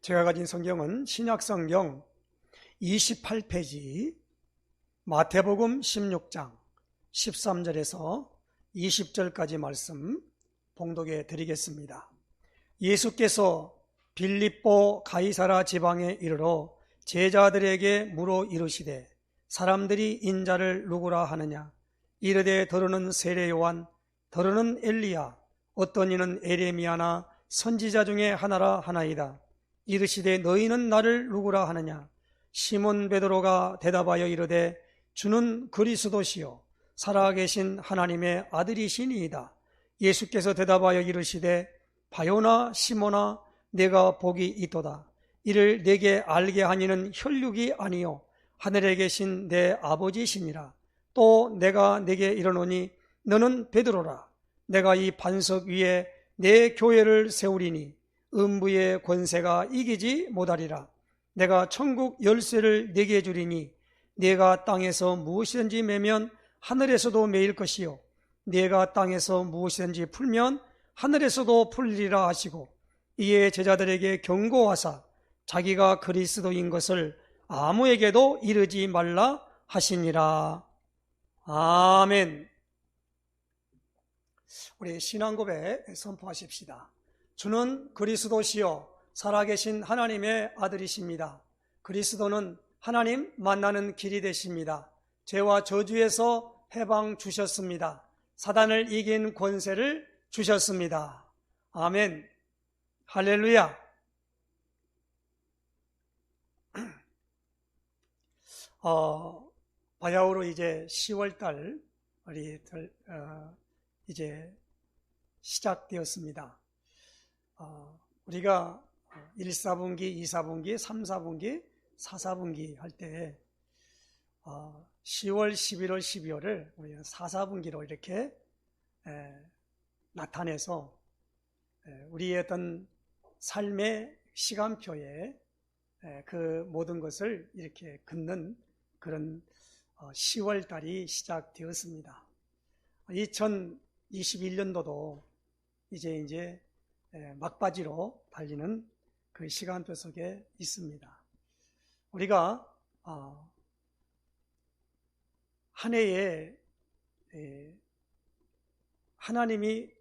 제가 가진 성경은 신약성경 28페이지 마태복음 16장 13절에서 20절까지 말씀 봉독해 드리겠습니다. 예수께서 빌립보 가이사라 지방에 이르러 제자들에게 물어 이르시되 사람들이 인자를 누구라 하느냐? 이르되 더러는 세례 요한, 더러는 엘리야, 어떤 이는 에레미야나 선지자 중에 하나라 하나이다. 이르시되 너희는 나를 누구라 하느냐? 시몬 베드로가 대답하여 이르되 주는 그리스도시요 살아계신 하나님의 아들이시니이다. 예수께서 대답하여 이르시되 바요나 시몬아 내가 복이 있도다. 이를 내게 알게 하니는 혈육이 아니요 하늘에 계신 내 아버지시니라. 또 내가 내게 이르노니 너는 베드로라. 내가 이 반석 위에 내 교회를 세우리니 음부의 권세가 이기지 못하리라. 내가 천국 열쇠를 네게 주리니 네가 땅에서 무엇이든지 매면 하늘에서도 매일 것이요 네가 땅에서 무엇이든지 풀면 하늘에서도 풀리리라 하시고 이에 제자들에게 경고하사 자기가 그리스도인 것을 아무에게도 이르지 말라 하시니라. 아멘. 우리 신앙고백 선포하십시다. 주는 그리스도시요 살아계신 하나님의 아들이십니다. 그리스도는 하나님 만나는 길이 되십니다. 죄와 저주에서 해방 주셨습니다. 사단을 이긴 권세를 주셨습니다. 아멘. 할렐루야. 바야흐로 이제 10월달 이제 시작되었습니다. 우리가 1, 4분기, 2, 4분기, 3, 4분기, 4, 4분기 할 때 10월, 11월, 12월을 우리는 4, 4분기로 이렇게 나타내서 우리의 어떤 삶의 시간표에 그 모든 것을 이렇게 긋는 그런 10월 달이 시작되었습니다. 2021년도도 이제 막바지로 달리는 그 시간표 속에 있습니다. 우리가 한 해에 하나님이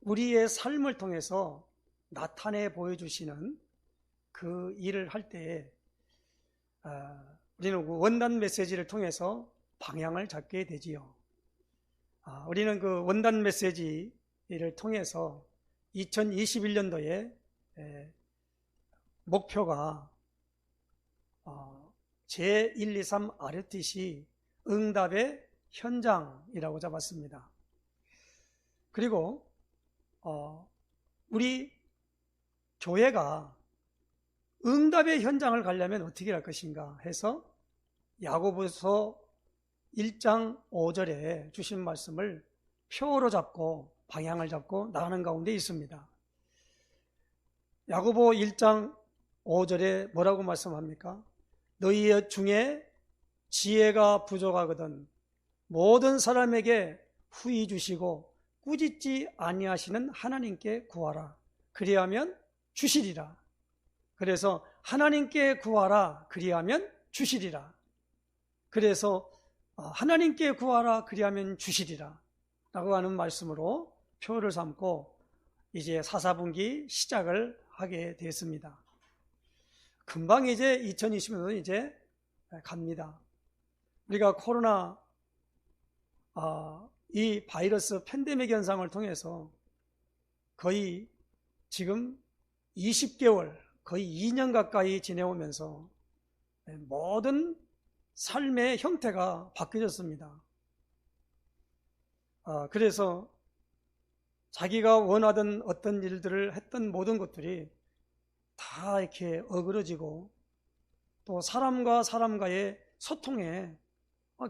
우리의 삶을 통해서 나타내 보여주시는 그 일을 할 때에 우리는 그 원단 메시지를 통해서 방향을 잡게 되지요. 우리는 그 원단 메시지를 통해서 2021년도에 목표가 제123 RTC 응답의 현장이라고 잡았습니다. 그리고 우리 교회가 응답의 현장을 가려면 어떻게 할 것인가 해서 야고보서 1장 5절에 주신 말씀을 표로 잡고 방향을 잡고 나가는 가운데 있습니다. 야고보 1장 5절에 뭐라고 말씀합니까? 너희 중에 지혜가 부족하거든 모든 사람에게 후히 주시고 꾸짖지 아니하시는 하나님께 구하라. 그리하면 주시리라. 그래서 하나님께 구하라. 그리하면 주시리라. 그래서 하나님께 구하라. 그리하면 주시리라. 라고 하는 말씀으로 표를 삼고 이제 4, 4분기 시작을 하게 됐습니다. 금방 이제 2020년도 이제 갑니다. 우리가 코로나 이 바이러스 팬데믹 현상을 통해서 거의 지금 20개월 거의 2년 가까이 지내오면서 모든 삶의 형태가 바뀌어졌습니다. 그래서 자기가 원하던 어떤 일들을 했던 모든 것들이 다 이렇게 어그러지고 또 사람과 사람과의 소통에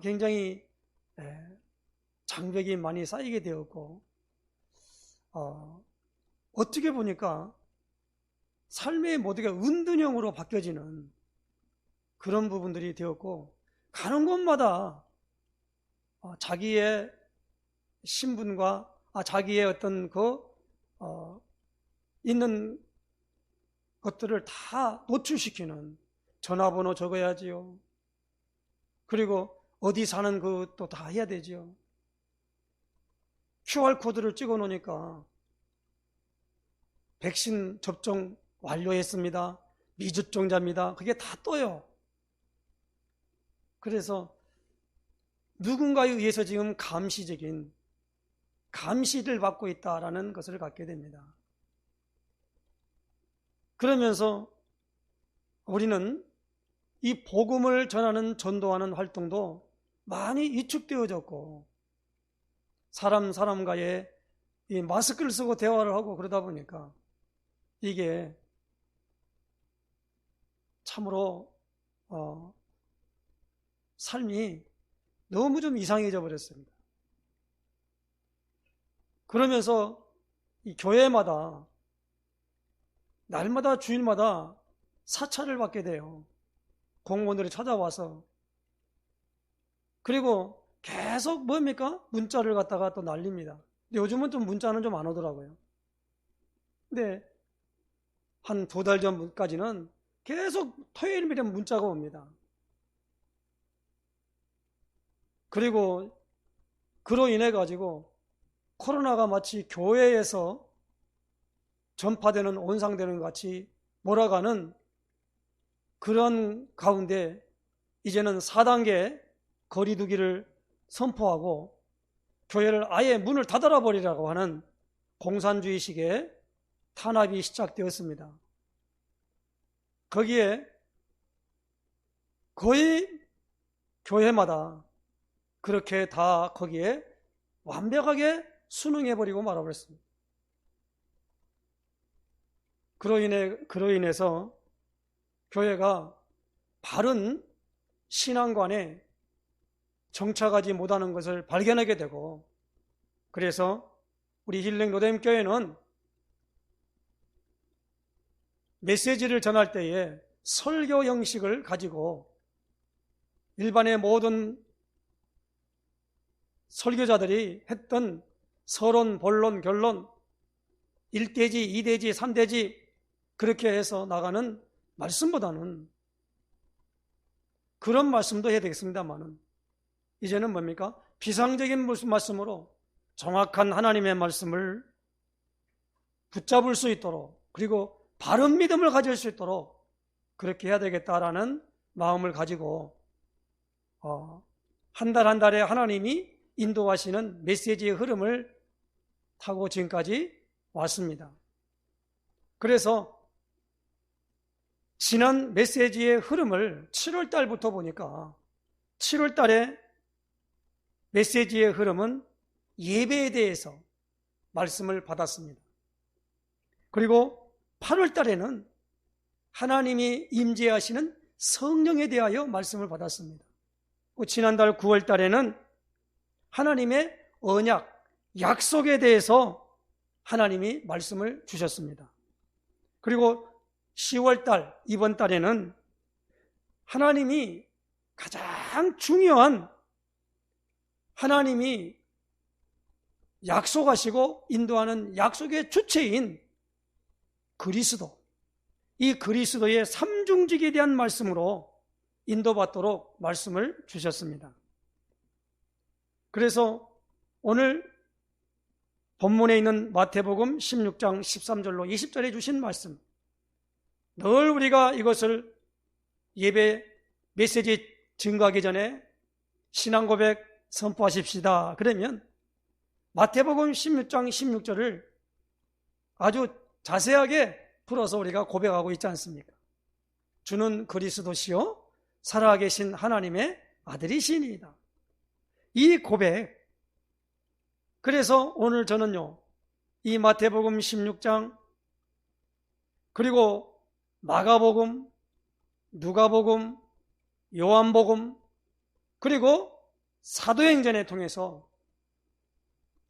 굉장히 장벽이 많이 쌓이게 되었고 어떻게 보니까 삶의 모두가 은둔형으로 바뀌어지는 그런 부분들이 되었고 가는 곳마다 자기의 신분과 자기의 어떤 있는 것들을 다 노출시키는 전화번호 적어야지요. 그리고 어디 사는 것도 다 해야 되지요. QR코드를 찍어 놓으니까 백신 접종 완료했습니다. 미접종자입니다. 그게 다 떠요. 그래서 누군가에 의해서 지금 감시를 받고 있다라는 것을 갖게 됩니다. 그러면서 우리는 이 복음을 전하는 전도하는 활동도 많이 위축되어졌고 사람과의 이 마스크를 쓰고 대화를 하고 그러다 보니까 이게 참으로 삶이 너무 좀 이상해져 버렸습니다. 그러면서 이 교회마다 날마다 주일마다 사찰을 받게 돼요. 공무원들이 찾아와서. 그리고 계속 뭡니까? 문자를 갖다가 또 날립니다. 근데 요즘은 좀 문자는 좀 안 오더라고요. 근데 한 2달 전까지는 계속 토요일이면 문자가 옵니다. 그리고 그로 인해 가지고 코로나가 마치 교회에서 전파되는 온상되는 것 같이 몰아가는 그런 가운데 이제는 4단계 거리두기를 선포하고 교회를 아예 문을 닫아라 버리라고 하는 공산주의식의 탄압이 시작되었습니다. 거기에 거의 교회마다 그렇게 다 거기에 완벽하게 순응해버리고 말아버렸습니다. 그로 인해서 교회가 바른 신앙관에 정착하지 못하는 것을 발견하게 되고, 그래서 우리 힐링 로뎀교회는 메시지를 전할 때에 설교 형식을 가지고 일반의 모든 설교자들이 했던 서론, 본론, 결론, 1대지, 2대지, 3대지 그렇게 해서 나가는 말씀보다는 그런 말씀도 해야 되겠습니다만은 이제는 뭡니까? 비상적인 말씀으로 정확한 하나님의 말씀을 붙잡을 수 있도록, 그리고 바른 믿음을 가질 수 있도록 그렇게 해야 되겠다라는 마음을 가지고 한 달 한 달에 하나님이 인도하시는 메시지의 흐름을 타고 지금까지 왔습니다. 그래서 지난 메시지의 흐름을 7월 달부터 보니까 7월 달에 메시지의 흐름은 예배에 대해서 말씀을 받았습니다. 그리고 8월 달에는 하나님이 임재하시는 성령에 대하여 말씀을 받았습니다. 지난달 9월 달에는 하나님의 언약, 약속에 대해서 하나님이 말씀을 주셨습니다. 그리고 10월 달, 이번 달에는 하나님이 가장 중요한 하나님이 약속하시고 인도하는 약속의 주체인 그리스도, 이 그리스도의 삼중직에 대한 말씀으로 인도받도록 말씀을 주셨습니다. 그래서 오늘 본문에 있는 마태복음 16장 13절로 20절에 주신 말씀, 늘 우리가 이것을 예배 메시지 증거하기 전에 신앙 고백 선포하십시다. 그러면 마태복음 16장 16절을 아주 자세하게 풀어서 우리가 고백하고 있지 않습니까? 주는 그리스도시요 살아계신 하나님의 아들이시니이다. 이 고백, 그래서 오늘 저는요 이 마태복음 16장 그리고 마가복음, 누가복음, 요한복음 그리고 사도행전을 통해서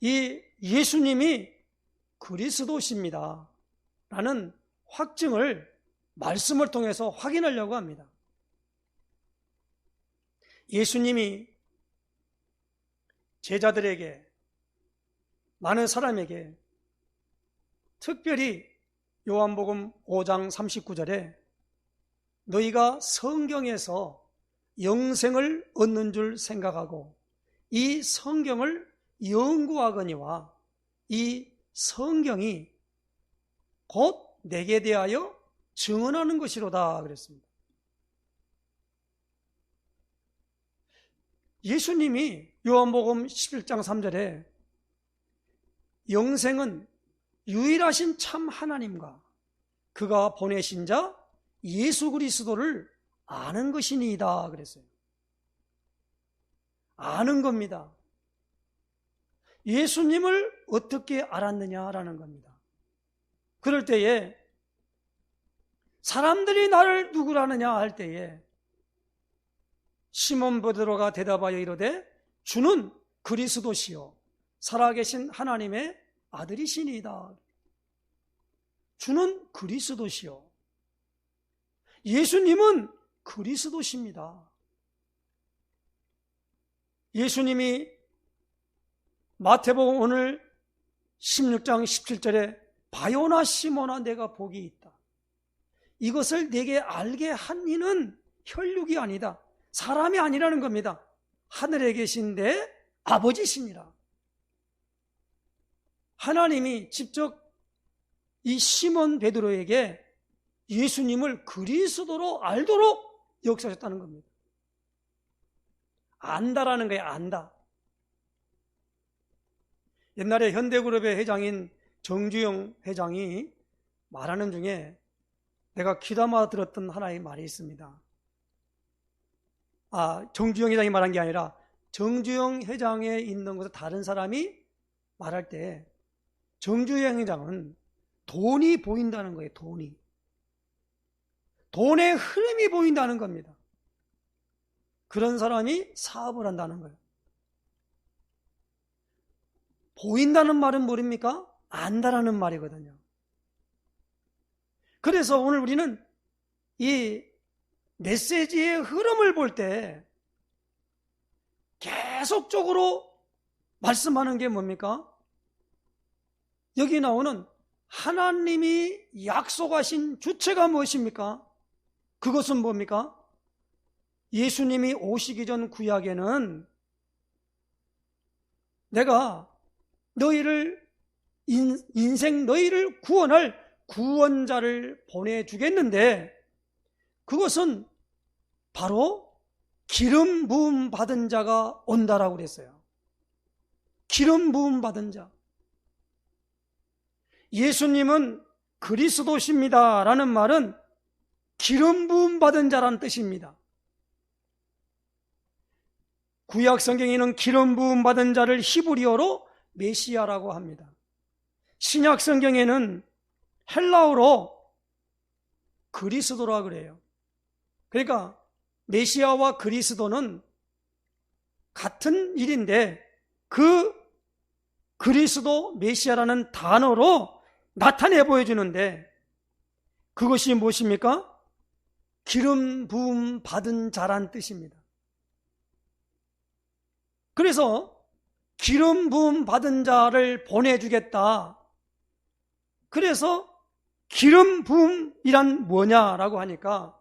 이 예수님이 그리스도십니다 라는 확증을 말씀을 통해서 확인하려고 합니다. 예수님이 제자들에게, 많은 사람에게 특별히 요한복음 5장 39절에 너희가 성경에서 영생을 얻는 줄 생각하고 이 성경을 연구하거니와 이 성경이 곧 내게 대하여 증언하는 것이로다 그랬습니다. 예수님이 요한복음 11장 3절에 영생은 유일하신 참 하나님과 그가 보내신 자 예수 그리스도를 아는 것이니이다 그랬어요. 아는 겁니다. 예수님을 어떻게 알았느냐라는 겁니다. 그럴 때에 사람들이 나를 누구라느냐 할 때에 시몬 베드로가 대답하여 이르되 주는 그리스도시요 살아계신 하나님의 아들이시니이다. 주는 그리스도시요. 예수님은 그리스도십니다. 예수님이 마태복음 오늘 16장 17절에 바요나 시몬아 내가 복이 있다. 이것을 내게 알게 한 이는 혈육이 아니다. 사람이 아니라는 겁니다. 하늘에 계신 내 아버지시니라. 하나님이 직접 이 시몬 베드로에게 예수님을 그리스도로 알도록 역사하셨다는 겁니다. 안다라는 거예요. 안다. 옛날에 현대그룹의 회장인 정주영 회장이 말하는 중에 내가 귀담아 들었던 하나의 말이 있습니다. 정주영 회장이 말한 게 아니라 정주영 회장에 있는 것을 다른 사람이 말할 때 정주영 회장은 돈이 보인다는 거예요. 돈의 흐름이 보인다는 겁니다. 그런 사람이 사업을 한다는 거예요. 보인다는 말은 뭐입니까? 안다라는 말이거든요. 그래서 오늘 우리는 이 메시지의 흐름을 볼 때 계속적으로 말씀하는 게 뭡니까? 여기 나오는 하나님이 약속하신 주체가 무엇입니까? 그것은 뭡니까? 예수님이 오시기 전 구약에는 내가 너희를 인생 너희를 구원할 구원자를 보내주겠는데 그것은 바로 기름 부음 받은 자가 온다라고 그랬어요. 기름 부음 받은 자. 예수님은 그리스도십니다라는 말은 기름 부음 받은 자라는 뜻입니다. 구약 성경에는 기름 부음 받은 자를 히브리어로 메시아라고 합니다. 신약 성경에는 헬라어로 그리스도라 그래요. 그러니까 메시아와 그리스도는 같은 일인데 그 그리스도 메시아라는 단어로 나타내 보여주는데 그것이 무엇입니까? 기름 부음 받은 자란 뜻입니다. 그래서 기름 부음 받은 자를 보내주겠다. 그래서 기름 부음이란 뭐냐라고 하니까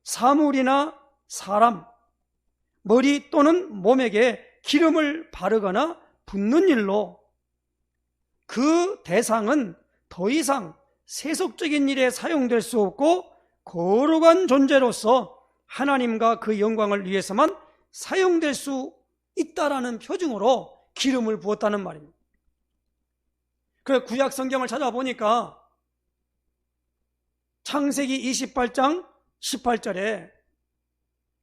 사물이나 사람, 머리 또는 몸에게 기름을 바르거나 붓는 일로 그 대상은 더 이상 세속적인 일에 사용될 수 없고 거룩한 존재로서 하나님과 그 영광을 위해서만 사용될 수 있다라는 표징으로 기름을 부었다는 말입니다. 그 구약 성경을 찾아보니까 창세기 28장 18절에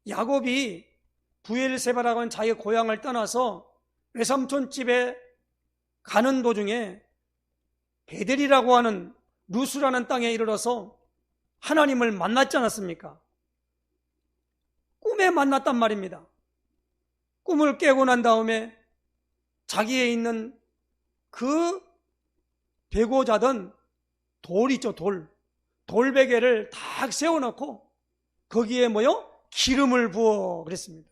야곱이 부엘세바라고 하는 자기 고향을 떠나서 외삼촌 집에 가는 도중에 베델이라고 하는 루스라는 땅에 이르러서 하나님을 만났지 않았습니까? 꿈에 만났단 말입니다. 꿈을 깨고 난 다음에 자기에 있는 그 베고 자던 돌 있죠, 돌베개를 딱 세워놓고 거기에 기름을 부어 그랬습니다.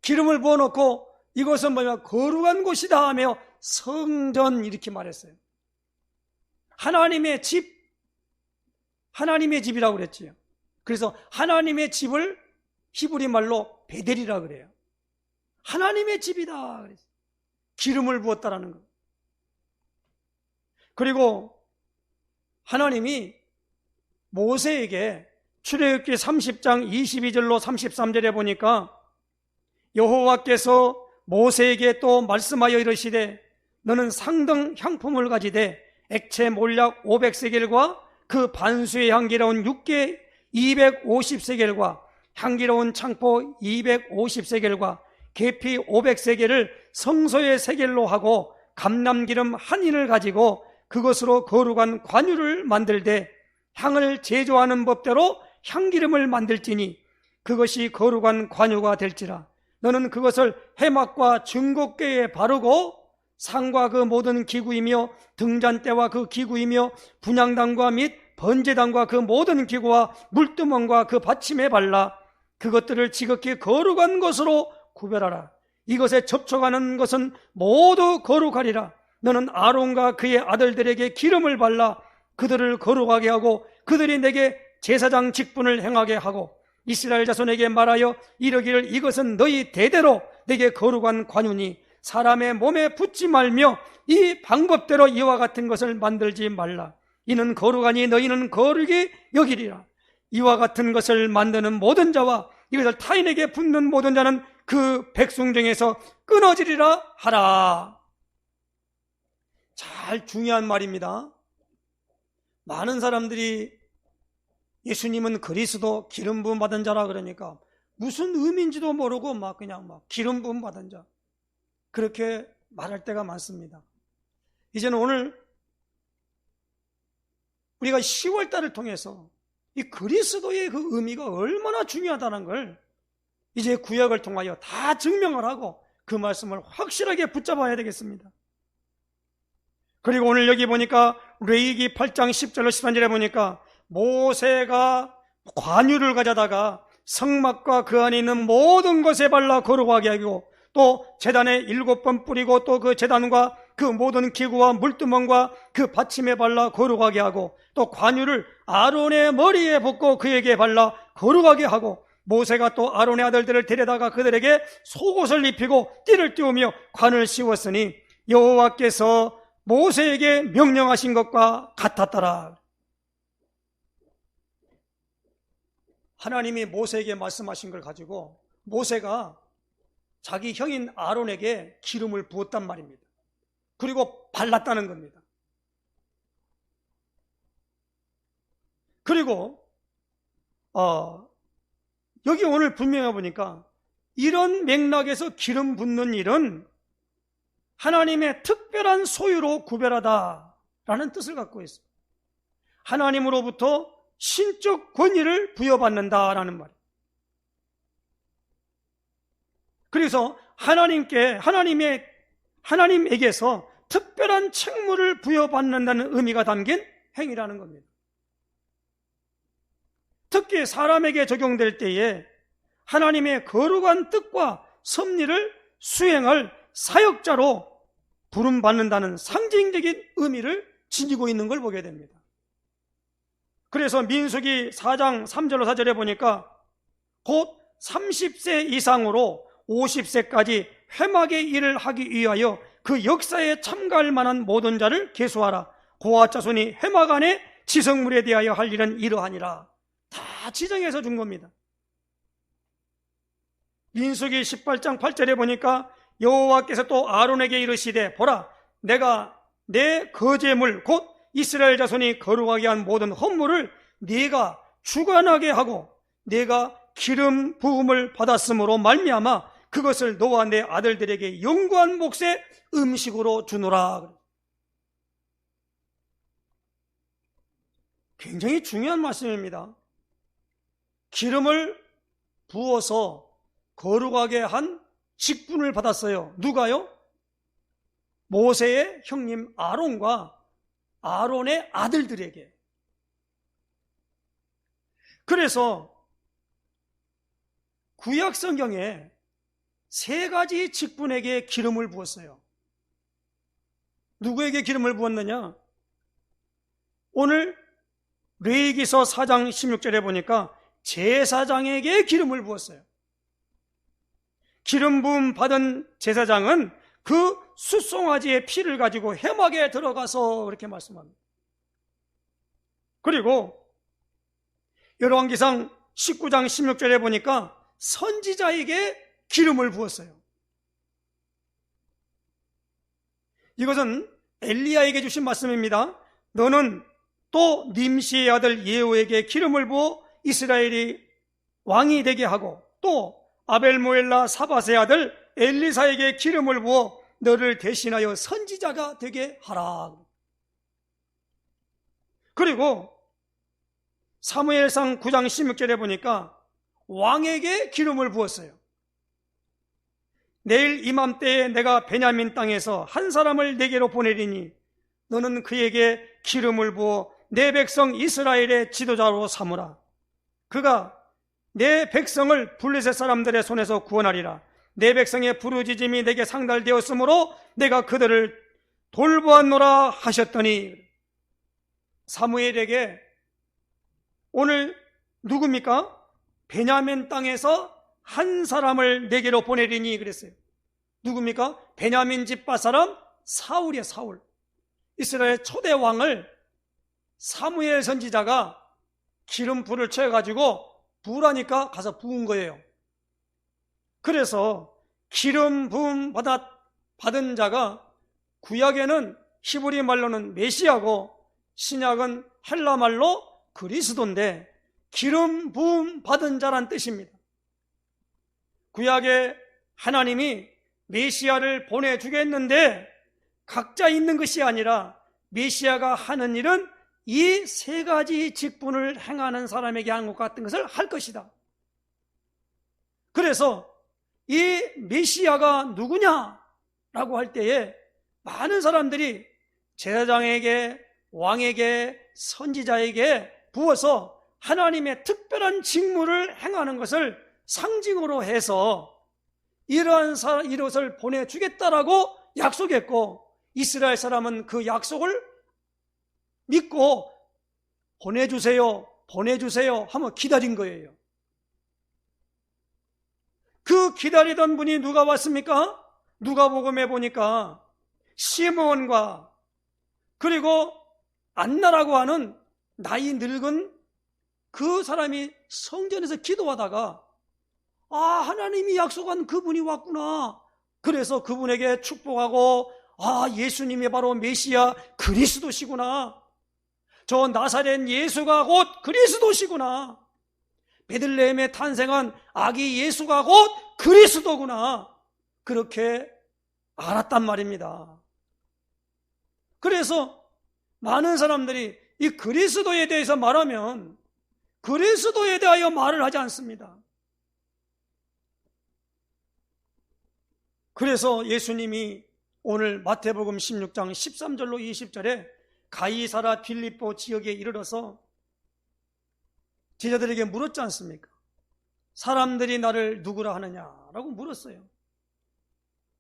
기름을 부어놓고 이것은 거룩한 곳이다 하며 성전 이렇게 말했어요. 하나님의 집, 하나님의 집이라고 그랬지요. 그래서 하나님의 집을 히브리 말로 베델이라 그래요. 하나님의 집이다 그랬어요. 기름을 부었다라는 것. 그리고 하나님이 모세에게 출애굽기 30장 22절로 33절에 보니까 여호와께서 모세에게 또 말씀하여 이르시되 너는 상등 향품을 가지되 액체 몰약 500세겔과 그 반수의 향기로운 육개 250세겔과 향기로운 창포 250세겔과 계피 500세겔을 성소의 세겔로 하고 감람기름 한 인을 가지고 그것으로 거룩한 관유를 만들되 향을 제조하는 법대로 향기름을 만들지니 그것이 거룩한 관유가 될지라. 너는 그것을 해막과 증거궤에 바르고 상과 그 모든 기구이며 등잔대와 그 기구이며 분향단과 및 번제단과 그 모든 기구와 물두멍과 그 받침에 발라 그것들을 지극히 거룩한 것으로 구별하라. 이것에 접촉하는 것은 모두 거룩하리라. 너는 아론과 그의 아들들에게 기름을 발라 그들을 거룩하게 하고 그들이 내게 제사장 직분을 행하게 하고 이스라엘 자손에게 말하여 이르기를 이것은 너희 대대로 내게 거룩한 관유니 사람의 몸에 붙지 말며 이 방법대로 이와 같은 것을 만들지 말라. 이는 거룩하니 너희는 거룩히 여기리라. 이와 같은 것을 만드는 모든 자와 이것을 타인에게 붙는 모든 자는 그 백성 중에서 끊어지리라 하라. 잘 중요한 말입니다. 많은 사람들이 예수님은 그리스도 기름 부음 받은 자라 그러니까 무슨 의미인지도 모르고 그냥 기름 부음 받은 자 그렇게 말할 때가 많습니다. 이제는 오늘 우리가 10월달을 통해서 이 그리스도의 그 의미가 얼마나 중요하다는 걸 이제 구약을 통하여 다 증명을 하고 그 말씀을 확실하게 붙잡아야 되겠습니다. 그리고 오늘 여기 보니까 레위기 8장 10절로 13절에 보니까 모세가 관유를 가져다가 성막과 그 안에 있는 모든 것에 발라 거룩하게 하고 또 제단에 7번 뿌리고 또 그 제단과 그 모든 기구와 물두멍과 그 받침에 발라 거룩하게 하고 또 관유를 아론의 머리에 붓고 그에게 발라 거룩하게 하고 모세가 또 아론의 아들들을 데려다가 그들에게 속옷을 입히고 띠를 띄우며 관을 씌웠으니 여호와께서 모세에게 명령하신 것과 같았더라. 하나님이 모세에게 말씀하신 걸 가지고 모세가 자기 형인 아론에게 기름을 부었단 말입니다. 그리고 발랐다는 겁니다. 그리고 여기 오늘 분명해 보니까 이런 맥락에서 기름 붓는 일은 하나님의 특별한 소유로 구별하다라는 뜻을 갖고 있습니다. 하나님으로부터 신적 권위를 부여받는다라는 말이에요. 그래서 하나님에게서 특별한 책무를 부여받는다는 의미가 담긴 행위라는 겁니다. 특히 사람에게 적용될 때에 하나님의 거룩한 뜻과 섭리를 수행할 사역자로 부름받는다는 상징적인 의미를 지니고 있는 걸 보게 됩니다. 그래서 민수기 4장 3절로 4절에 보니까 곧 30세 이상으로 50세까지 회막의 일을 하기 위하여 그 역사에 참가할 만한 모든 자를 계수하라. 고아 자손이 회막 안에 지성물에 대하여 할 일은 이러하니라. 다 지정해서 준 겁니다. 민수기 18장 8절에 보니까 여호와께서 또 아론에게 이르시되 보라 내가 내 거제물 곧 이스라엘 자손이 거룩하게 한 모든 헌물을 네가 주관하게 하고 네가 기름 부음을 받았으므로 말미암아 그것을 너와 내 아들들에게 영구한 몫의 음식으로 주노라. 굉장히 중요한 말씀입니다. 기름을 부어서 거룩하게 한 직분을 받았어요. 누가요? 모세의 형님 아론과 아론의 아들들에게. 그래서 구약 성경에 3가지 직분에게 기름을 부었어요. 누구에게 기름을 부었느냐? 오늘 레위기서 4장 16절에 보니까 제사장에게 기름을 부었어요. 기름 부음 받은 제사장은 그 숫송아지의 피를 가지고 회막에 들어가서 그렇게 말씀합니다. 그리고 열왕기상 19장 16절에 보니까 선지자에게 기름을 부었어요. 이것은 엘리야에게 주신 말씀입니다. 너는 또 님시의 아들 예후에게 기름을 부어 이스라엘이 왕이 되게 하고, 또 아벨모엘라 사밧의 아들 엘리사에게 기름을 부어 너를 대신하여 선지자가 되게 하라. 그리고 사무엘상 9장 16절에 보니까 왕에게 기름을 부었어요. 내일 이맘때에 내가 베냐민 땅에서 한 사람을 내게로 보내리니 너는 그에게 기름을 부어 내 백성 이스라엘의 지도자로 삼으라. 그가 내 백성을 블레셋 사람들의 손에서 구원하리라. 내 백성의 부르짖음이 내게 상달되었으므로 내가 그들을 돌보았노라 하셨더니, 사무엘에게 오늘 누굽니까? 베냐민 땅에서 한 사람을 내게로 보내리니 그랬어요. 누굽니까? 베냐민 집파 사람 사울이에요. 사울. 이스라엘 초대 왕을 사무엘 선지자가 기름 불을 채워가지고 부으라니까 가서 부은 거예요. 그래서 기름 부음 받은 자가 구약에는 히브리 말로는 메시아고 신약은 헬라 말로 그리스도인데 기름 부음 받은 자란 뜻입니다. 구약에 하나님이 메시아를 보내주겠는데 각자 있는 것이 아니라 메시아가 하는 일은 이 세 가지 직분을 행하는 사람에게 한 것 같은 것을 할 것이다. 그래서 이 메시아가 누구냐라고 할 때에 많은 사람들이 제사장에게, 왕에게, 선지자에게 부어서 하나님의 특별한 직무를 행하는 것을 상징으로 해서 이러한 이것을 보내주겠다라고 약속했고, 이스라엘 사람은 그 약속을 믿고 보내주세요, 보내주세요 하며 기다린 거예요. 그 기다리던 분이 누가 왔습니까? 누가복음에 보니까 시므온과 그리고 안나라고 하는 나이 늙은 그 사람이 성전에서 기도하다가 하나님이 약속한 그분이 왔구나. 그래서 그분에게 축복하고 예수님이 바로 메시아 그리스도시구나. 저 나사렛 예수가 곧 그리스도시구나. 베들레헴에 탄생한 아기 예수가 곧 그리스도구나. 그렇게 알았단 말입니다. 그래서 많은 사람들이 이 그리스도에 대해서 말하면 그리스도에 대하여 말을 하지 않습니다. 그래서 예수님이 오늘 마태복음 16장 13절로 20절에 가이사라 빌립보 지역에 이르러서 제자들에게 물었지 않습니까? 사람들이 나를 누구라 하느냐라고 물었어요.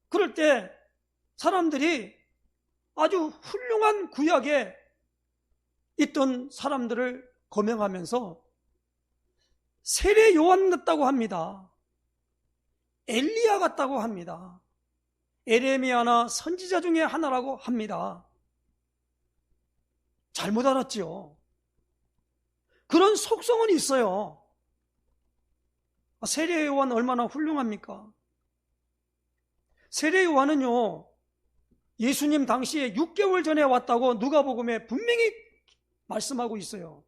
그럴 때 사람들이 아주 훌륭한 구약에 있던 사람들을 거명하면서 세례 요한 같다고 합니다. 엘리야 같다고 합니다. 에레미야나 선지자 중에 하나라고 합니다. 잘못 알았지요. 그런 속성은 있어요. 세례 요한 얼마나 훌륭합니까? 세례 요한은요, 예수님 당시에 6개월 전에 왔다고 누가복음에 분명히 말씀하고 있어요.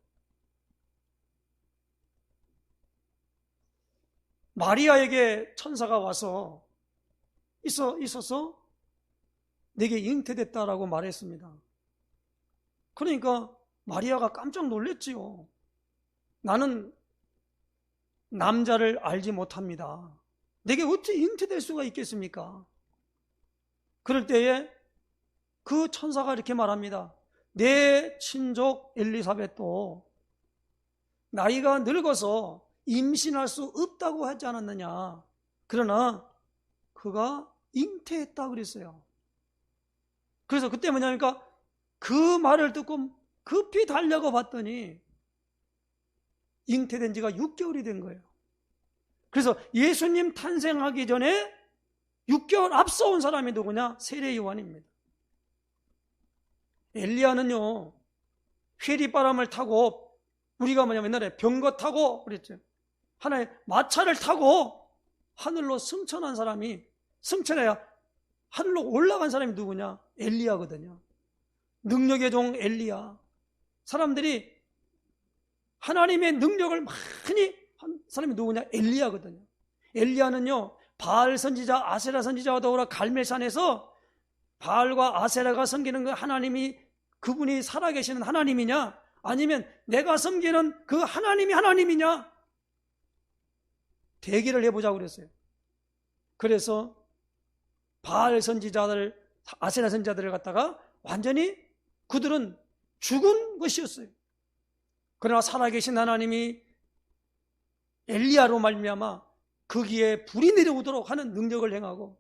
마리아에게 천사가 와서 있어서 내게 잉태됐다라고 말했습니다. 그러니까 마리아가 깜짝 놀랐지요. 나는 남자를 알지 못합니다. 내게 어떻게 잉태될 수가 있겠습니까? 그럴 때에 그 천사가 이렇게 말합니다. 내 친족 엘리사벳도 나이가 늙어서 임신할 수 없다고 하지 않았느냐. 그러나 그가 잉태했다 그랬어요. 그래서 그때 뭐냐니까 그 말을 듣고 급히 달려가 봤더니 잉태된 지가 6개월이 된 거예요. 그래서 예수님 탄생하기 전에 6개월 앞서온 사람이 누구냐? 세례 요한입니다. 엘리야는요, 회리바람을 타고, 우리가 뭐냐면 옛날에 병거 타고 그랬죠. 하나의 마차를 타고 하늘로 승천한 사람이, 승천해야 하늘로 올라간 사람이 누구냐? 엘리야거든요. 능력의 종 엘리야. 사람들이 하나님의 능력을 많이 한 사람이 누구냐? 엘리야거든요. 엘리야는요, 바알 선지자, 아세라 선지자와 더불어 갈멜산에서 바알과 아세라가 섬기는 그 하나님이, 그분이 살아계시는 하나님이냐, 아니면 내가 섬기는 그 하나님이 하나님이냐, 대기를 해보자고 그랬어요. 그래서 바알 선지자들, 아세라 선지자들을 갖다가 완전히 그들은 죽은 것이었어요. 그러나 살아계신 하나님이 엘리야로 말미암아 거기에 불이 내려오도록 하는 능력을 행하고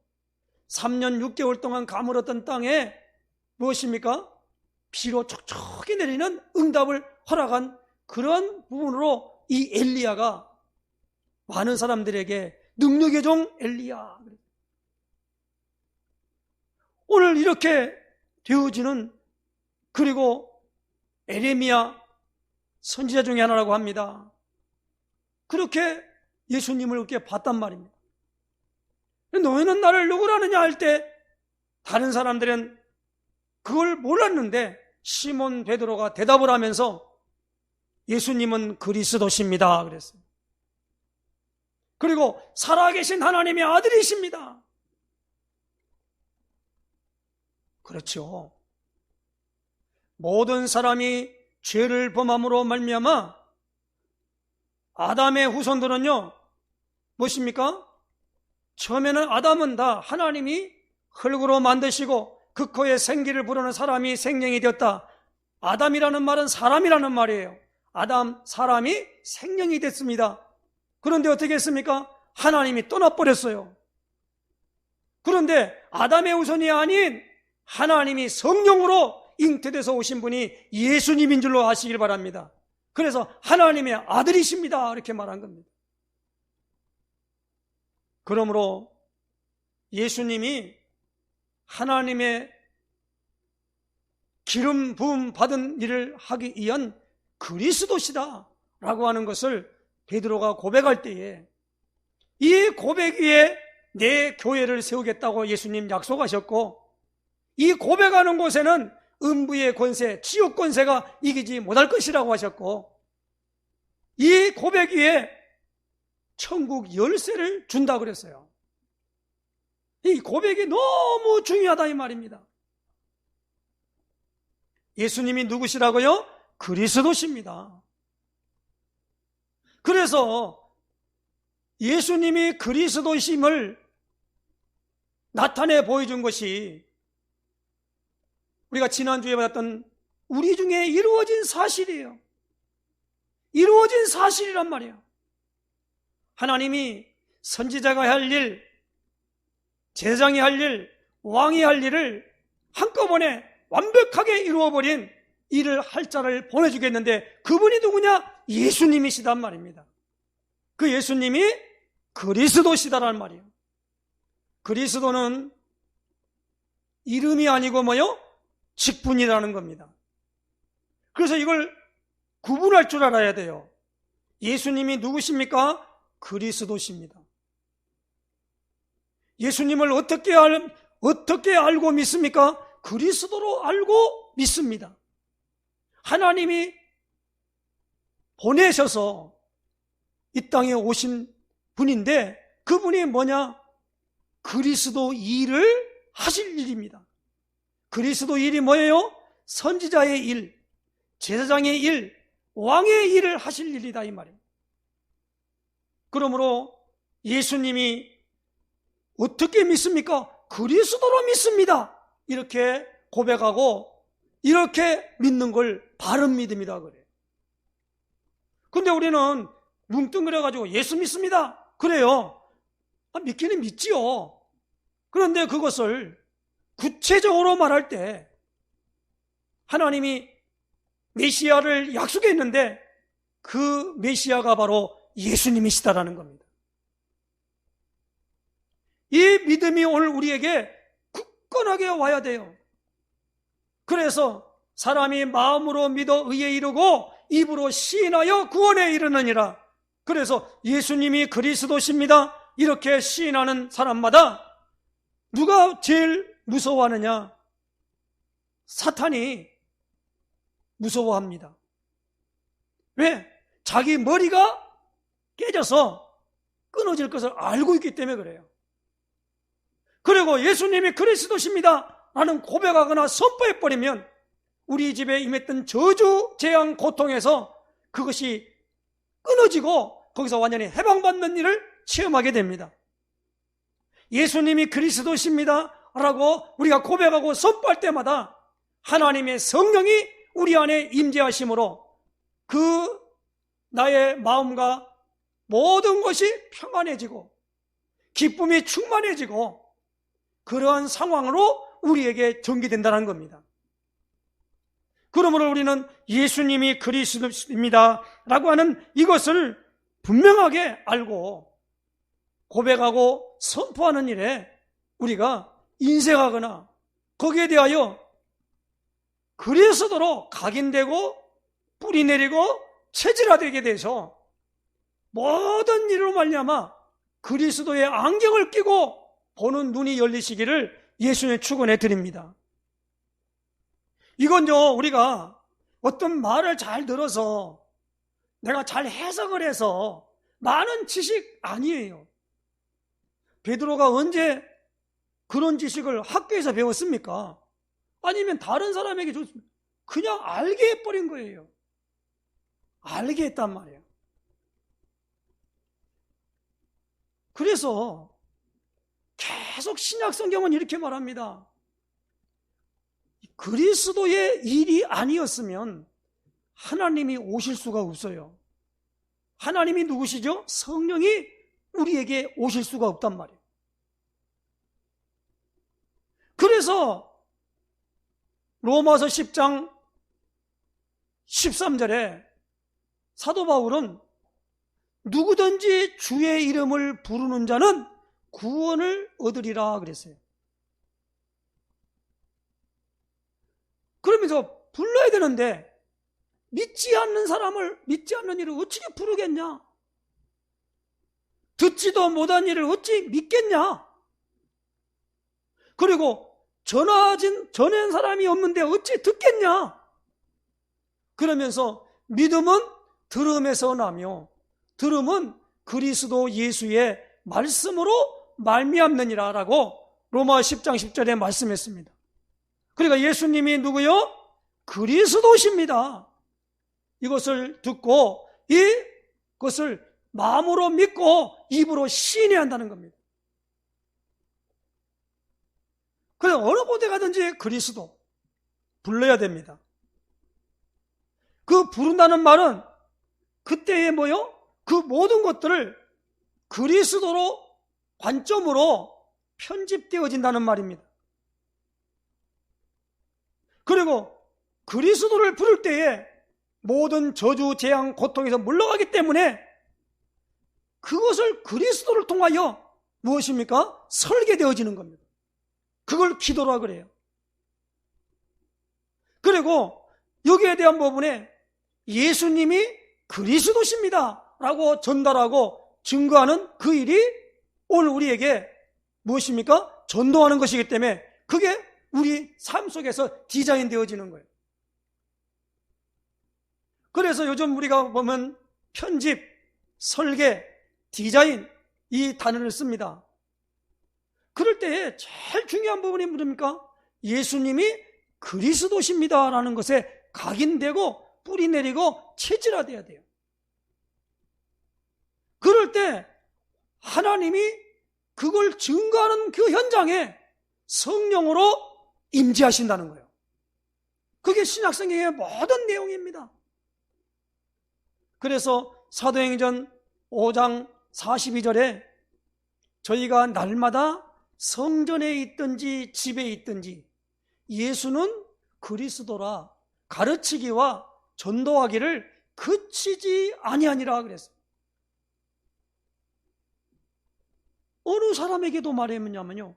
3년 6개월 동안 가물었던 땅에 무엇입니까? 비로 촉촉히 내리는 응답을 허락한 그런 부분으로 이 엘리야가 많은 사람들에게 능력의 종 엘리야. 오늘 이렇게 되어지는, 그리고 에레미야 선지자 중에 하나라고 합니다. 그렇게 예수님을 그렇게 봤단 말입니다. 너희는 나를 누구라느냐 할 때 다른 사람들은 그걸 몰랐는데 시몬 베드로가 대답을 하면서 예수님은 그리스도십니다 그랬어요. 그리고 살아계신 하나님의 아들이십니다. 그렇죠. 모든 사람이 죄를 범함으로 말미암아 아담의 후손들은요, 무엇입니까? 처음에는 아담은 다 하나님이 흙으로 만드시고 그 코에 생기를 불어넣은 사람이 생명이 되었다. 아담이라는 말은 사람이라는 말이에요. 아담, 사람이 생명이 됐습니다. 그런데 어떻게 했습니까? 하나님이 떠나버렸어요. 그런데 아담의 후손이 아닌 하나님이 성령으로 잉태돼서 오신 분이 예수님인 줄로 아시길 바랍니다. 그래서 하나님의 아들이십니다 이렇게 말한 겁니다. 그러므로 예수님이 하나님의 기름 부음 받은 일을 하기 위한 그리스도시다 라고 하는 것을 베드로가 고백할 때에 이 고백 위에 내 교회를 세우겠다고 예수님 약속하셨고, 이 고백하는 곳에는 음부의 권세, 지옥 권세가 이기지 못할 것이라고 하셨고, 이 고백 위에 천국 열쇠를 준다 그랬어요. 이 고백이 너무 중요하다 이 말입니다. 예수님이 누구시라고요? 그리스도십니다. 그래서 예수님이 그리스도심을 나타내 보여준 것이 우리가 지난주에 받았던 우리 중에 이루어진 사실이에요. 이루어진 사실이란 말이에요. 하나님이 선지자가 할 일, 제사장이 할 일, 왕이 할 일을 한꺼번에 완벽하게 이루어버린 일을 할 자를 보내주겠는데 그분이 누구냐? 예수님이시단 말입니다. 그 예수님이 그리스도시다란 말이에요. 그리스도는 이름이 아니고 뭐요? 직분이라는 겁니다. 그래서 이걸 구분할 줄 알아야 돼요. 예수님이 누구십니까? 그리스도십니다. 예수님을 어떻게 알고 믿습니까? 그리스도로 알고 믿습니다. 하나님이 보내셔서 이 땅에 오신 분인데 그분이 뭐냐? 그리스도 일을 하실 일입니다. 그리스도 일이 뭐예요? 선지자의 일, 제사장의 일, 왕의 일을 하실 일이다 이 말입니다. 그러므로 예수님이 어떻게 믿습니까? 그리스도로 믿습니다. 이렇게 고백하고 이렇게 믿는 걸 바른 믿음이다 그래요. 근데 우리는 뭉뚱그려가지고 예수 믿습니다. 그래요. 믿기는 믿지요. 그런데 그것을 구체적으로 말할 때 하나님이 메시아를 약속했는데 그 메시아가 바로 예수님이시다라는 겁니다. 이 믿음이 오늘 우리에게 굳건하게 와야 돼요. 그래서 사람이 마음으로 믿어 의에 이르고 입으로 시인하여 구원에 이르느니라. 그래서 예수님이 그리스도십니다 이렇게 시인하는 사람마다 누가 제일 무서워하느냐? 사탄이 무서워합니다. 왜? 자기 머리가 깨져서 끊어질 것을 알고 있기 때문에 그래요. 그리고 예수님이 그리스도십니다 라는 고백하거나 선포해버리면 우리 집에 임했던 저주, 재앙, 고통에서 그것이 끊어지고 거기서 완전히 해방받는 일을 체험하게 됩니다. 예수님이 그리스도십니다 라고 우리가 고백하고 선포할 때마다 하나님의 성령이 우리 안에 임재하심으로 그 나의 마음과 모든 것이 평안해지고 기쁨이 충만해지고 그러한 상황으로 우리에게 전개된다는 겁니다. 그러므로 우리는 예수님이 그리스도입니다 라고 하는 이것을 분명하게 알고 고백하고 선포하는 일에 우리가 인색하거나 거기에 대하여 그리스도로 각인되고 뿌리내리고 체질화되게 돼서 모든 일로 말미암아 그리스도의 안경을 끼고 보는 눈이 열리시기를 예수님의 축원해 드립니다. 이건요, 우리가 어떤 말을 잘 들어서 내가 잘 해석을 해서 많은 지식 아니에요. 베드로가 언제 그런 지식을 학교에서 배웠습니까? 아니면 다른 사람에게 줬습니까? 그냥 알게 해버린 거예요. 알게 했단 말이에요. 그래서 계속 신약 성경은 이렇게 말합니다. 그리스도의 일이 아니었으면 하나님이 오실 수가 없어요. 하나님이 누구시죠? 성령이 우리에게 오실 수가 없단 말이에요. 그래서 로마서 10장 13절에 사도 바울은 누구든지 주의 이름을 부르는 자는 구원을 얻으리라 그랬어요. 그러면서 불러야 되는데 믿지 않는 사람을 믿지 않는 일을 어떻게 부르겠냐? 듣지도 못한 일을 어찌 믿겠냐? 그리고 전한 사람이 없는데 어찌 듣겠냐? 그러면서 믿음은 들음에서 나며 들음은 그리스도 예수의 말씀으로 말미암느니라 라고 로마 10장 10절에 말씀했습니다. 그러니까 예수님이 누구요? 그리스도십니다. 이것을 듣고 이것을 마음으로 믿고 입으로 시인해야 한다는 겁니다. 그래서 어느 곳에 가든지 그리스도 불러야 됩니다. 그 부른다는 말은 그때의 뭐요? 그 모든 것들을 그리스도로 관점으로 편집되어진다는 말입니다. 그리고 그리스도를 부를 때에 모든 저주, 재앙, 고통에서 물러가기 때문에 그것을 그리스도를 통하여 무엇입니까? 설계되어지는 겁니다. 그걸 기도라 그래요. 그리고 여기에 대한 부분에 예수님이 그리스도십니다 라고 전달하고 증거하는 그 일이 오늘 우리에게 무엇입니까? 전도하는 것이기 때문에 그게 우리 삶 속에서 디자인되어지는 거예요. 그래서 요즘 우리가 보면 편집, 설계, 디자인 이 단어를 씁니다. 그럴 때에 제일 중요한 부분이 뭡니까? 예수님이 그리스도십니다 라는 것에 각인되고 뿌리내리고 체질화돼야 돼요. 그럴 때 하나님이 그걸 증거하는 그 현장에 성령으로 임재하신다는 거예요. 그게 신약성경의 모든 내용입니다. 그래서 사도행전 5장 42절에 저희가 날마다 성전에 있든지 집에 있든지 예수는 그리스도라 가르치기와 전도하기를 그치지 아니하니라 그랬어요. 어느 사람에게도 말했냐면요,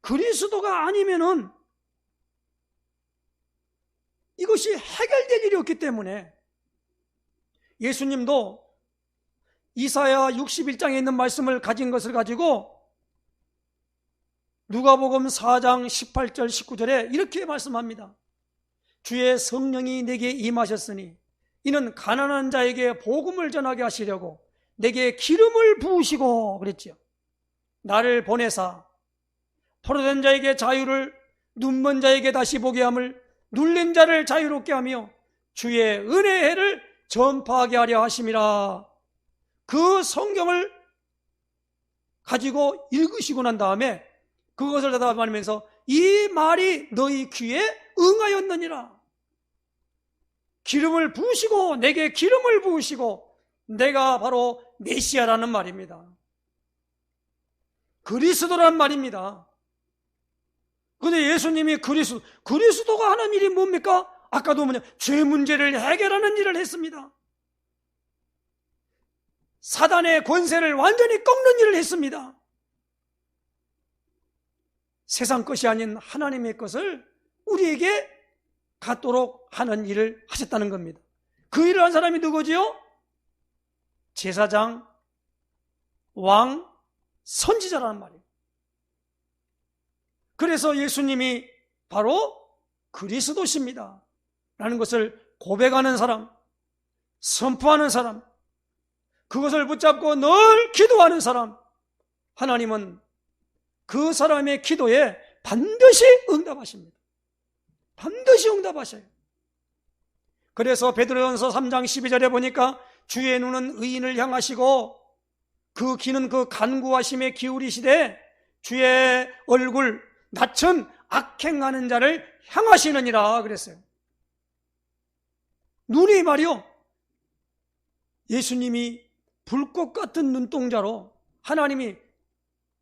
그리스도가 아니면은 이것이 해결될 일이 없기 때문에 예수님도 이사야 61장에 있는 말씀을 가진 것을 가지고 누가복음 4장 18절 19절에 이렇게 말씀합니다. 주의 성령이 내게 임하셨으니 이는 가난한 자에게 복음을 전하게 하시려고 내게 기름을 부으시고 그랬죠. 나를 보내사 포로된 자에게 자유를, 눈먼 자에게 다시 보게 함을, 눌린 자를 자유롭게 하며 주의 은혜의 해를 전파하게 하려 하심이라. 그 성경을 가지고 읽으시고 난 다음에 그것을 대답하면서 이 말이 너희 귀에 응하였느니라. 기름을 부으시고, 내게 기름을 부으시고, 내가 바로 메시아라는 말입니다. 그리스도란 말입니다. 그런데 예수님이 그리스도가 하는 일이 뭡니까? 아까도 죄 문제를 해결하는 일을 했습니다. 사단의 권세를 완전히 꺾는 일을 했습니다. 세상 것이 아닌 하나님의 것을 우리에게 갖도록 하는 일을 하셨다는 겁니다. 그 일을 한 사람이 누구지요? 제사장, 왕, 선지자라는 말이에요. 그래서 예수님이 바로 그리스도십니다 라는 것을 고백하는 사람, 선포하는 사람, 그것을 붙잡고 늘 기도하는 사람, 하나님은 그 사람의 기도에 반드시 응답하십니다. 반드시 응답하셔요. 그래서 베드로전서 3장 12절에 보니까 주의 눈은 의인을 향하시고 그 귀는 그 간구하심에 기울이시되 주의 얼굴 낯은 악행하는 자를 향하시느니라 그랬어요. 눈이 말이요, 예수님이 불꽃 같은 눈동자로 하나님이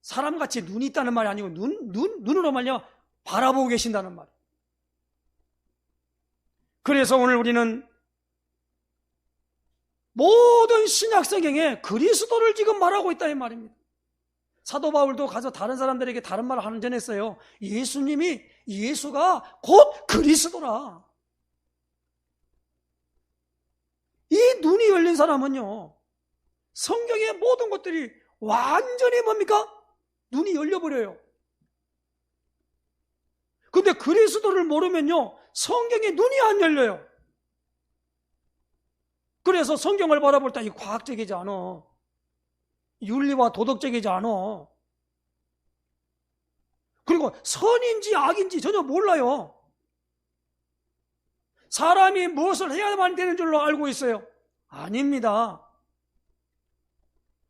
사람같이 눈이 있다는 말이 아니고 눈으로 말이야 바라보고 계신다는 말. 그래서 오늘 우리는 모든 신약성경에 그리스도를 지금 말하고 있다 이 말입니다. 사도 바울도 가서 다른 사람들에게 다른 말을 하는 전했어요. 예수가 곧 그리스도라. 이 눈이 열린 사람은요, 성경의 모든 것들이 완전히 뭡니까? 눈이 열려버려요. 근데 그리스도를 모르면요, 성경의 눈이 안 열려요. 그래서 성경을 바라볼 때 이 과학적이지 않아. 윤리와 도덕적이지 않아. 그리고 선인지 악인지 전혀 몰라요. 사람이 무엇을 해야만 되는 줄로 알고 있어요. 아닙니다.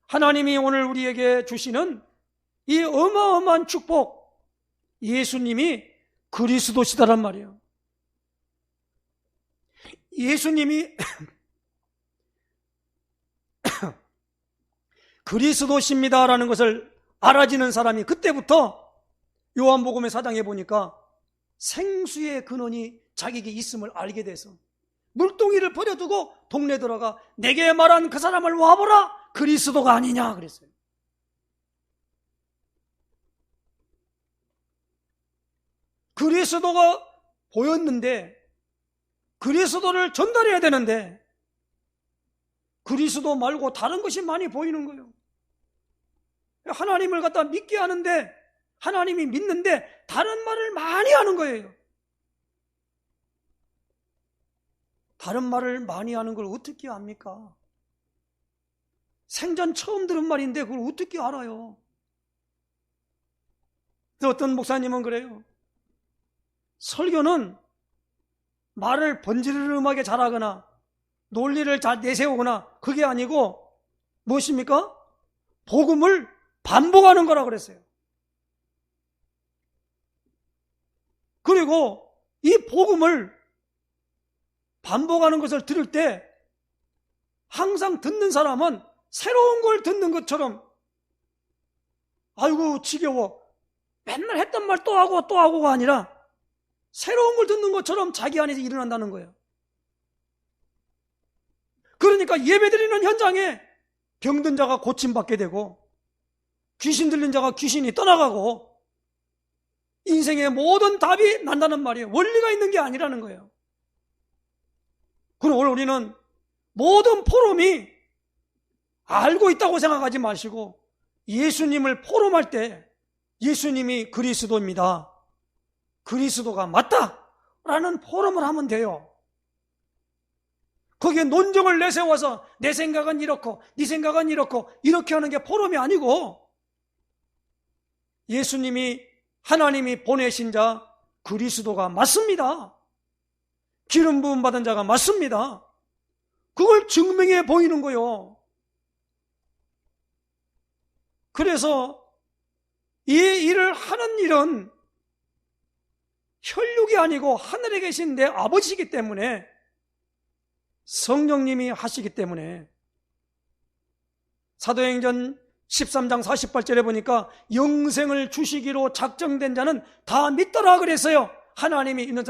하나님이 오늘 우리에게 주시는 이 어마어마한 축복, 예수님이 그리스도시다란 말이에요. 예수님이 그리스도십니다라는 것을 알아지는 사람이 그때부터 요한복음의 4장에 보니까 생수의 근원이 자기에게 있음을 알게 돼서 물동이를 버려두고 동네 들어가 내게 말한 그 사람을 와보라, 그리스도가 아니냐 그랬어요. 그리스도가 보였는데 그리스도를 전달해야 되는데 그리스도 말고 다른 것이 많이 보이는 거예요. 하나님을 갖다 믿게 하는데, 하나님이 믿는데 다른 말을 많이 하는 거예요. 다른 말을 많이 하는 걸 어떻게 압니까? 생전 처음 들은 말인데 그걸 어떻게 알아요? 어떤 목사님은 그래요. 설교는 말을 번지르르하게 잘하거나 논리를 잘 내세우거나 그게 아니고 무엇입니까? 복음을 반복하는 거라 그랬어요. 그리고 이 복음을 반복하는 것을 들을 때 항상 듣는 사람은 새로운 걸 듣는 것처럼 아이고 지겨워, 맨날 했던 말 또 하고 또 하고가 아니라 새로운 걸 듣는 것처럼 자기 안에서 일어난다는 거예요. 그러니까 예배드리는 현장에 병든 자가 고침받게 되고 귀신 들린 자가 귀신이 떠나가고 인생의 모든 답이 난다는 말이에요. 원리가 있는 게 아니라는 거예요. 그럼 오늘 우리는 모든 포럼이 알고 있다고 생각하지 마시고 예수님을 포럼할 때 예수님이 그리스도입니다, 그리스도가 맞다라는 포럼을 하면 돼요. 거기에 논증을 내세워서 내 생각은 이렇고 네 생각은 이렇고 이렇게 하는 게 포럼이 아니고 예수님이 하나님이 보내신 자 그리스도가 맞습니다, 기름 부음 받은 자가 맞습니다, 그걸 증명해 보이는 거요. 그래서 이 일을 하는 일은 혈육이 아니고 하늘에 계신 내 아버지이기 때문에 성령님이 하시기 때문에 사도행전 13장 48절에 보니까 영생을 주시기로 작정된 자는 다 믿더라 그랬어요. 하나님이 있는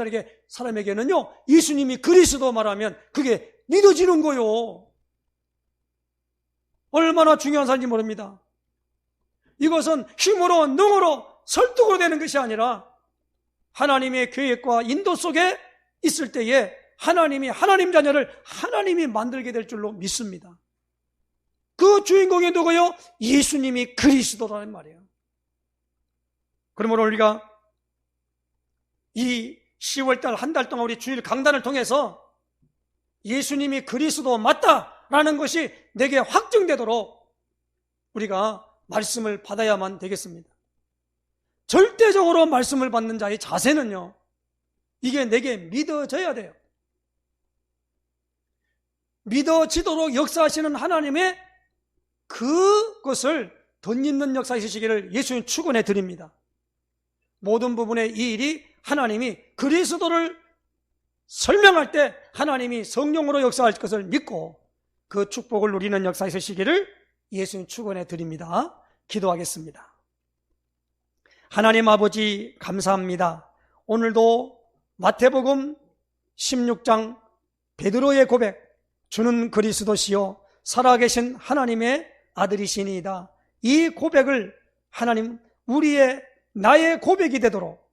사람에게는요, 예수님이 그리스도 말하면 그게 믿어지는 거요. 얼마나 중요한 사실인지 모릅니다. 이것은 힘으로 능으로 설득으로 되는 것이 아니라 하나님의 계획과 인도 속에 있을 때에 하나님이 하나님 자녀를 하나님이 만들게 될 줄로 믿습니다. 그 주인공이 누구요? 예수님이 그리스도라는 말이에요. 그러므로 우리가 이 10월달 한 달 동안 우리 주일 강단을 통해서 예수님이 그리스도 맞다라는 것이 내게 확증되도록 우리가 말씀을 받아야만 되겠습니다. 절대적으로 말씀을 받는 자의 자세는요, 이게 내게 믿어져야 돼요. 믿어지도록 역사하시는 하나님의 그것을 덧입는 역사 있으시기를 예수님 축원해 드립니다. 모든 부분에 이 일이 하나님이 그리스도를 설명할 때 하나님이 성령으로 역사할 것을 믿고 그 축복을 누리는 역사 있으시기를 예수님 축원해 드립니다. 기도하겠습니다. 하나님 아버지 감사합니다. 오늘도 마태복음 16장 베드로의 고백, 주는 그리스도시요 살아계신 하나님의 아들이시니이다. 이 고백을 하나님 나의 고백이 되도록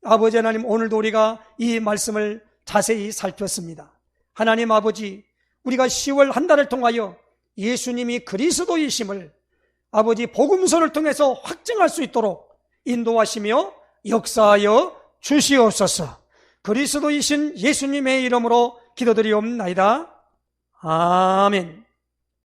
아버지 하나님, 오늘도 우리가 이 말씀을 자세히 살폈습니다. 하나님 아버지, 우리가 10월 한 달을 통하여 예수님이 그리스도이심을 아버지 복음서를 통해서 확증할 수 있도록 인도하시며 역사하여 주시옵소서. 그리스도이신 예수님의 이름으로 기도드리옵나이다. 아멘.